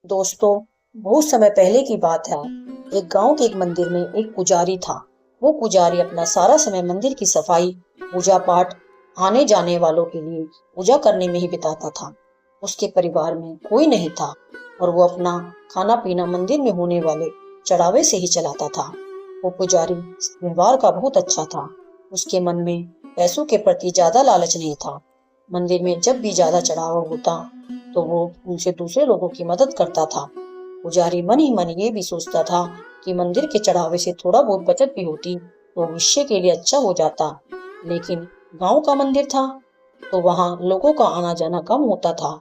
दोस्तों, बहुत समय पहले की बात है। एक गांव के एक मंदिर में एक पुजारी था। वो पुजारी अपना सारा समय मंदिर की सफाई, पूजा पाठ, आने जाने वालों के लिए पूजा करने में ही बिताता था। उसके परिवार में कोई नहीं था और वो अपना खाना पीना मंदिर में होने वाले चढ़ावे से ही चलाता था। वो पुजारी व्यवहार का बहुत अच्छा था। उसके मन में पैसों के प्रति ज्यादा लालच नहीं था। मंदिर में जब भी ज्यादा चढ़ावा होता तो वो उनसे दूसरे लोगों की मदद करता था। पुजारी मन ही मन ये भी सोचता था कि मंदिर के चढ़ावे से थोड़ा बहुत बचत भी होती तो भविष्य के लिए अच्छा हो जाता। लेकिन गांव का मंदिर था तो वहां लोगों का आना जाना कम होता था।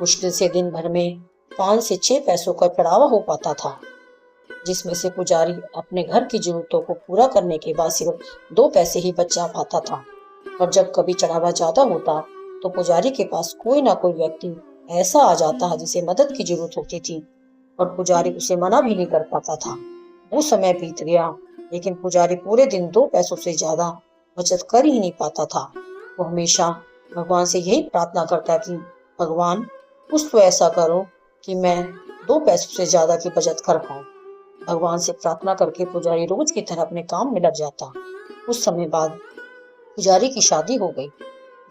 मुश्किल से दिन भर में 5 से 6 पैसों का चढ़ावा हो पाता था, जिसमें से पुजारी अपने घर की जरूरतों को पूरा करने के बाद सिर्फ 2 पैसे ही बचा पाता था। और जब कभी चढ़ावा ज्यादा होता तो पुजारी के पास कोई ना कोई व्यक्ति ऐसा आ जाता जिसे मदद की जरूरत होती थी और पुजारी उसे मना भी नहीं कर पाता था। वो समय बीत गया, लेकिन पुजारी पूरे दिन 2 पैसों से ज्यादा बचत कर ही नहीं पाता था। वो हमेशा भगवान से यही प्रार्थना करता कि भगवान, कुछ तो ऐसा करो कि मैं 2 पैसों से ज्यादा की बचत कर पाऊं। भगवान से प्रार्थना करके पुजारी रोज की तरह अपने काम में लग जाता। कुछ समय बाद पुजारी की शादी हो गई।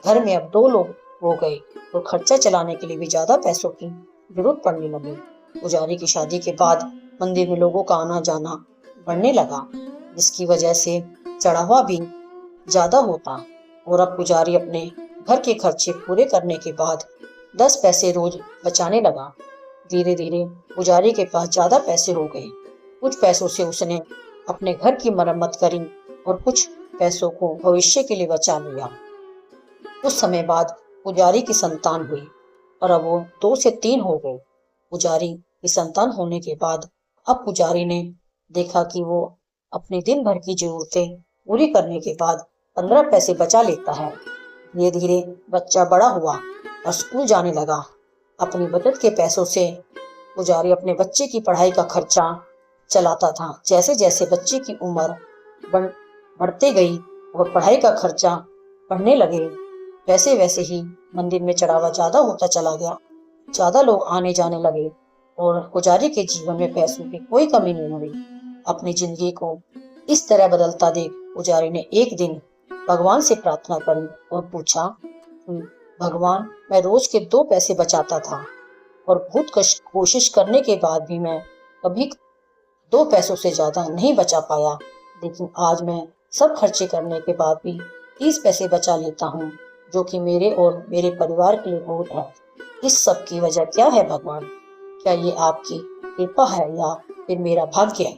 घर में अब 2 लोग हो गए और खर्चा चलाने के लिए भी ज्यादा पैसों की जरूरत पड़ने लगी। पुजारी की शादी के बाद मंदिर में लोगों का आना जाना बढ़ने लगा, जिसकी वजह से चढ़ावा भी ज्यादा होता। और अब पुजारी अपने घर के खर्चे पूरे करने के बाद 10 पैसे रोज बचाने लगा। धीरे धीरे पुजारी के पास ज्यादा पैसे हो गए। कुछ पैसों से उसने अपने घर की मरम्मत करी और कुछ पैसों को भविष्य के लिए बचा लिया। कुछ समय बाद पुजारी की संतान हुई और अब वो 2 से 3 हो गए। पुजारी की संतान होने के बाद अब पुजारी ने देखा कि वो अपने दिन भर की जरूरतें पूरी करने के बाद 15 पैसे बचा लेता है। धीरे धीरे बच्चा बड़ा हुआ और स्कूल जाने लगा। अपनी बचत के पैसों से पुजारी अपने बच्चे की पढ़ाई का खर्चा चलाता था। जैसे जैसे बच्चे की उम्र बढ़ बढ़ते गई और पढ़ाई का खर्चा बढ़ने लगे, वैसे वैसे ही मंदिर में चढ़ावा ज्यादा होता चला गया। ज्यादा लोग आने जाने लगे और पुजारी के जीवन में पैसों की कोई कमी नहीं हुई। अपनी जिंदगी को इस तरह बदलता देख पुजारी ने एक दिन भगवान से प्रार्थना करी और पूछा, भगवान, मैं रोज के 2 पैसे बचाता था और बहुत कोशिश करने के बाद भी मैं कभी 2 पैसों से ज्यादा नहीं बचा पाया, लेकिन आज मैं सब खर्चे करने के बाद भी 30 पैसे बचा लेता हूँ, जो कि मेरे और मेरे परिवार के लिए बहुत है। इस सब की वजह क्या है भगवान? क्या ये आपकी कृपा है या फिर मेरा भाग्य है?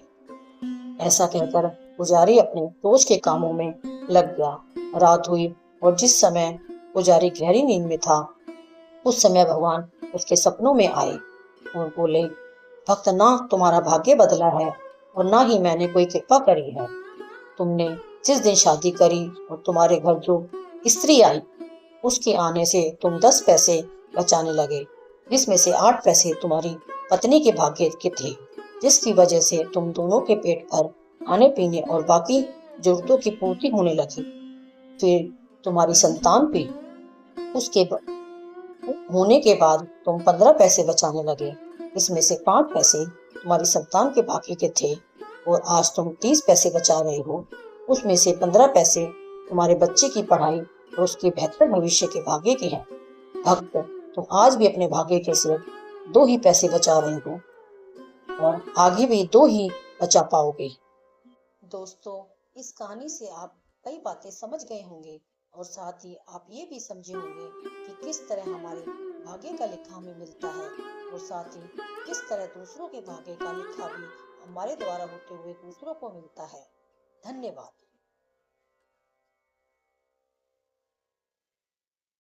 ऐसा कहकर पुजारी अपने रोज के कामों में लग गया। रात हुई और जिस समय पुजारी गहरी नींद में था, उस समय भगवान उसके सपनों में आए और बोले, भक्त, ना तुम्हारा भाग्य बदला है और ना ही मैंने कोई कृपा करी है। तुमने जिस दिन शादी करी और तुम्हारे घर जो स्त्री आई, उसके आने से तुम 10 पैसे बचाने लगे, जिसमें से 8 पैसे तुम्हारी पत्नी के भाग्य के थे, जिसकी वजह से तुम दोनों के पेट भर खाने पीने और बाकी जरूरतों की पूर्ति होने लगी। फिर तुम्हारी संतान भी उसके होने के बाद तुम 15 पैसे बचाने लगे, इसमें से 5 पैसे तुम्हारी संतान के बाकी के थे और आज तुम 30 पैसे बचा रहे हो। उसमें से 15 पैसे तुम्हारे बच्चे की पढ़ाई और उसके बेहतर भविष्य के भाग्य के हैं। भक्त, तुम आज भी अपने भाग्य के सिर्फ 2 ही पैसे बचा रहे हो और आगे भी 2 ही बचा पाओगे। दोस्तों, इस कहानी से आप कई बातें समझ गए होंगे और साथ ही आप ये भी समझे होंगे कि किस तरह हमारे भाग्य का लिखा हमें मिलता है और साथ ही किस तरह दूसरों के भाग्य का लिखा भी हमारे द्वारा होते हुए दूसरों को मिलता है। धन्यवाद।